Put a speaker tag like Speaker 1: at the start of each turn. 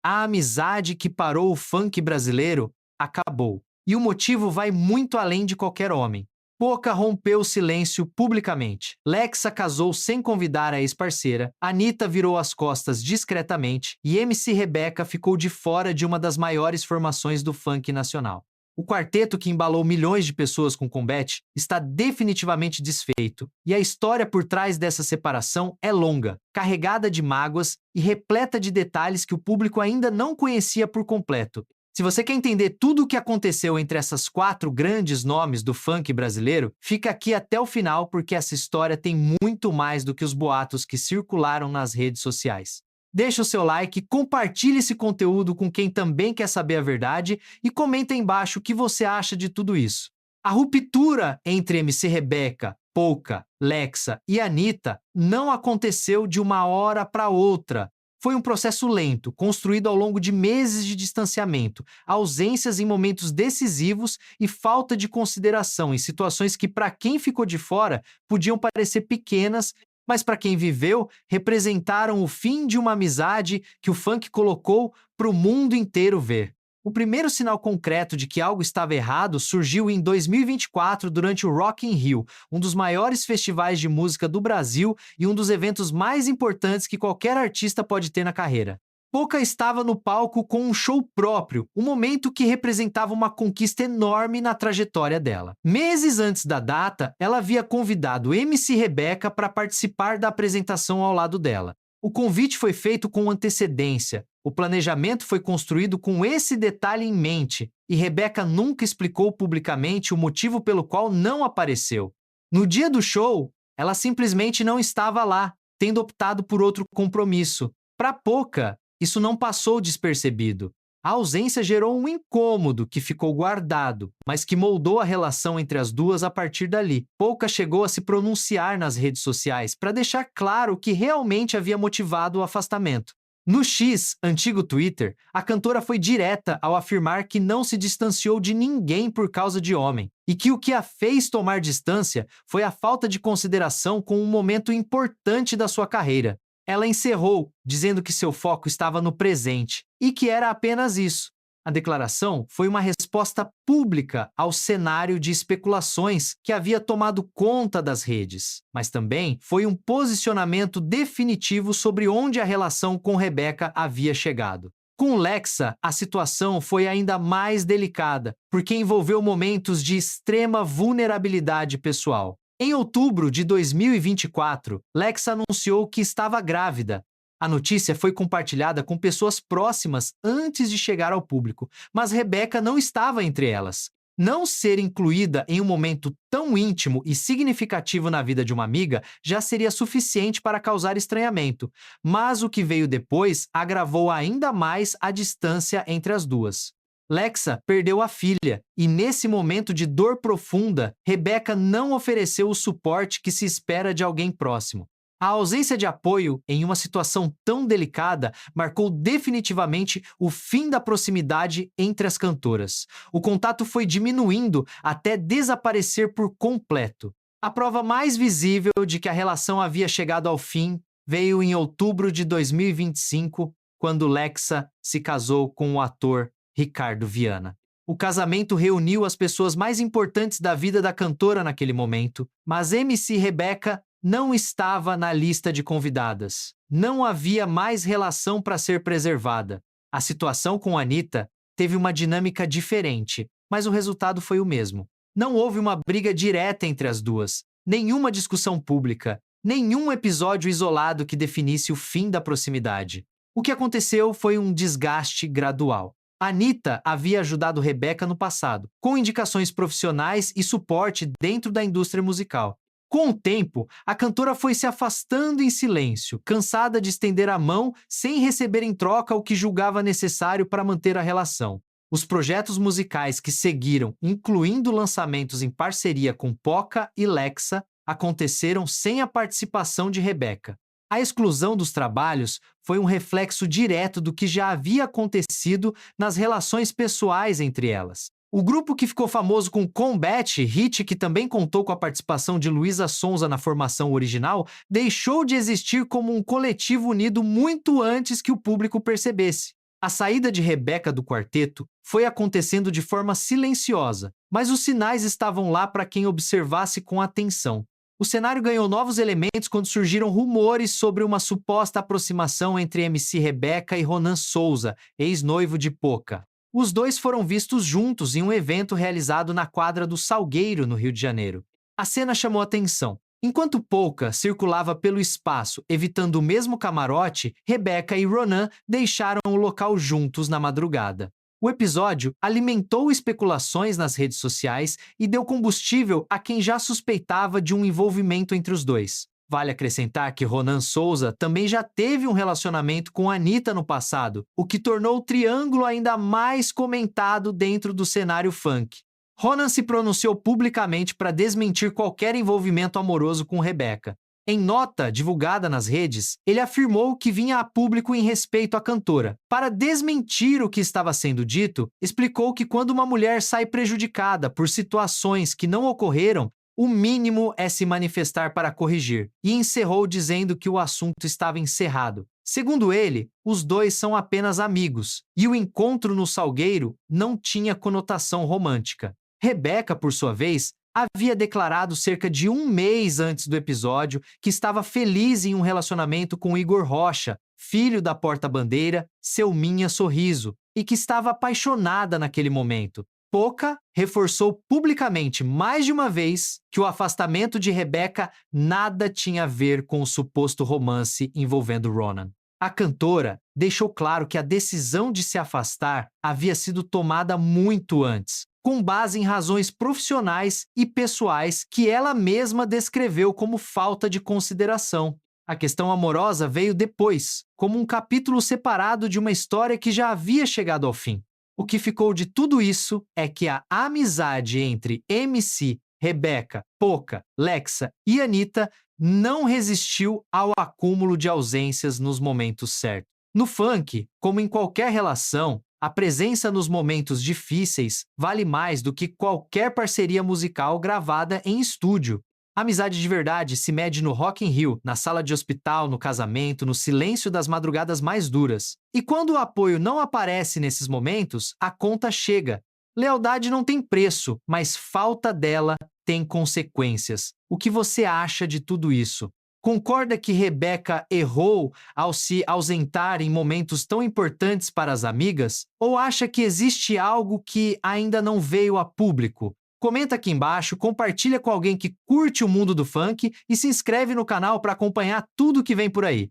Speaker 1: A amizade que parou o funk brasileiro acabou. E o motivo vai muito além de qualquer homem. Poca rompeu o silêncio publicamente. Lexa casou sem convidar a ex-parceira, Anitta virou as costas discretamente e MC Rebeca ficou de fora de uma das maiores formações do funk nacional. O quarteto que embalou milhões de pessoas com Combate está definitivamente desfeito, e a história por trás dessa separação é longa, carregada de mágoas e repleta de detalhes que o público ainda não conhecia por completo. Se você quer entender tudo o que aconteceu entre essas quatro grandes nomes do funk brasileiro, fica aqui até o final porque essa história tem muito mais do que os boatos que circularam nas redes sociais. Deixa o seu like, compartilhe esse conteúdo com quem também quer saber a verdade e comenta aí embaixo o que você acha de tudo isso. A ruptura entre MC Rebeca, Pouca, Lexa e Anitta não aconteceu de uma hora para outra. Foi um processo lento, construído ao longo de meses de distanciamento, ausências em momentos decisivos e falta de consideração em situações que, para quem ficou de fora, podiam parecer pequenas, mas para quem viveu, representaram o fim de uma amizade que o funk colocou para o mundo inteiro ver. O primeiro sinal concreto de que algo estava errado surgiu em 2024 durante o Rock in Rio, um dos maiores festivais de música do Brasil e um dos eventos mais importantes que qualquer artista pode ter na carreira. Poca estava no palco com um show próprio, um momento que representava uma conquista enorme na trajetória dela. Meses antes da data, ela havia convidado MC Rebeca para participar da apresentação ao lado dela. O convite foi feito com antecedência. O planejamento foi construído com esse detalhe em mente, e Rebeca nunca explicou publicamente o motivo pelo qual não apareceu. No dia do show, ela simplesmente não estava lá, tendo optado por outro compromisso. Para Poca, isso não passou despercebido. A ausência gerou um incômodo que ficou guardado, mas que moldou a relação entre as duas a partir dali. Poca chegou a se pronunciar nas redes sociais para deixar claro o que realmente havia motivado o afastamento. No X, antigo Twitter, a cantora foi direta ao afirmar que não se distanciou de ninguém por causa de homem, e que o que a fez tomar distância foi a falta de consideração com um momento importante da sua carreira. Ela encerrou, dizendo que seu foco estava no presente, e que era apenas isso. A declaração foi uma resposta pública ao cenário de especulações que havia tomado conta das redes, mas também foi um posicionamento definitivo sobre onde a relação com Rebeca havia chegado. Com Lexa, a situação foi ainda mais delicada, porque envolveu momentos de extrema vulnerabilidade pessoal. Em outubro de 2024, Lexa anunciou que estava grávida. A notícia foi compartilhada com pessoas próximas antes de chegar ao público, mas Rebeca não estava entre elas. Não ser incluída em um momento tão íntimo e significativo na vida de uma amiga já seria suficiente para causar estranhamento, mas o que veio depois agravou ainda mais a distância entre as duas. Lexa perdeu a filha e, nesse momento de dor profunda, Rebeca não ofereceu o suporte que se espera de alguém próximo. A ausência de apoio em uma situação tão delicada marcou definitivamente o fim da proximidade entre as cantoras. O contato foi diminuindo até desaparecer por completo. A prova mais visível de que a relação havia chegado ao fim veio em outubro de 2025, quando Lexa se casou com o ator Ricardo Viana. O casamento reuniu as pessoas mais importantes da vida da cantora naquele momento, mas MC Rebeca não estava na lista de convidadas. Não havia mais relação para ser preservada. A situação com Anitta teve uma dinâmica diferente, mas o resultado foi o mesmo. Não houve uma briga direta entre as duas, nenhuma discussão pública, nenhum episódio isolado que definisse o fim da proximidade. O que aconteceu foi um desgaste gradual. Anitta havia ajudado Rebeca no passado, com indicações profissionais e suporte dentro da indústria musical. Com o tempo, a cantora foi se afastando em silêncio, cansada de estender a mão sem receber em troca o que julgava necessário para manter a relação. Os projetos musicais que seguiram, incluindo lançamentos em parceria com Poca e Lexa, aconteceram sem a participação de Rebeca. A exclusão dos trabalhos foi um reflexo direto do que já havia acontecido nas relações pessoais entre elas. O grupo que ficou famoso com Combate, hit que também contou com a participação de Luísa Sonza na formação original, deixou de existir como um coletivo unido muito antes que o público percebesse. A saída de Rebeca do quarteto foi acontecendo de forma silenciosa, mas os sinais estavam lá para quem observasse com atenção. O cenário ganhou novos elementos quando surgiram rumores sobre uma suposta aproximação entre MC Rebeca e Ronan Souza, ex-noivo de Poca. Os dois foram vistos juntos em um evento realizado na quadra do Salgueiro, no Rio de Janeiro. A cena chamou atenção. Enquanto Poca circulava pelo espaço evitando o mesmo camarote, Rebeca e Ronan deixaram o local juntos na madrugada. O episódio alimentou especulações nas redes sociais e deu combustível a quem já suspeitava de um envolvimento entre os dois. Vale acrescentar que Ronan Souza também já teve um relacionamento com Anitta no passado, o que tornou o triângulo ainda mais comentado dentro do cenário funk. Ronan se pronunciou publicamente para desmentir qualquer envolvimento amoroso com Rebeca. Em nota divulgada nas redes, ele afirmou que vinha a público em respeito à cantora. Para desmentir o que estava sendo dito, explicou que quando uma mulher sai prejudicada por situações que não ocorreram, o mínimo é se manifestar para corrigir, e encerrou dizendo que o assunto estava encerrado. Segundo ele, os dois são apenas amigos, e o encontro no Salgueiro não tinha conotação romântica. Rebeca, por sua vez, havia declarado cerca de um mês antes do episódio que estava feliz em um relacionamento com Igor Rocha, filho da porta-bandeira Selminha Sorriso, e que estava apaixonada naquele momento. Poca reforçou publicamente mais de uma vez que o afastamento de Rebeca nada tinha a ver com o suposto romance envolvendo Ronan. A cantora deixou claro que a decisão de se afastar havia sido tomada muito antes, com base em razões profissionais e pessoais que ela mesma descreveu como falta de consideração. A questão amorosa veio depois, como um capítulo separado de uma história que já havia chegado ao fim. O que ficou de tudo isso é que a amizade entre MC, Rebeca, Poca, Lexa e Anitta não resistiu ao acúmulo de ausências nos momentos certos. No funk, como em qualquer relação, a presença nos momentos difíceis vale mais do que qualquer parceria musical gravada em estúdio. A amizade de verdade se mede no Rock in Rio, na sala de hospital, no casamento, no silêncio das madrugadas mais duras. E quando o apoio não aparece nesses momentos, a conta chega. Lealdade não tem preço, mas falta dela tem consequências. O que você acha de tudo isso? Concorda que Rebeca errou ao se ausentar em momentos tão importantes para as amigas? Ou acha que existe algo que ainda não veio a público? Comenta aqui embaixo, compartilha com alguém que curte o mundo do funk e se inscreve no canal para acompanhar tudo que vem por aí.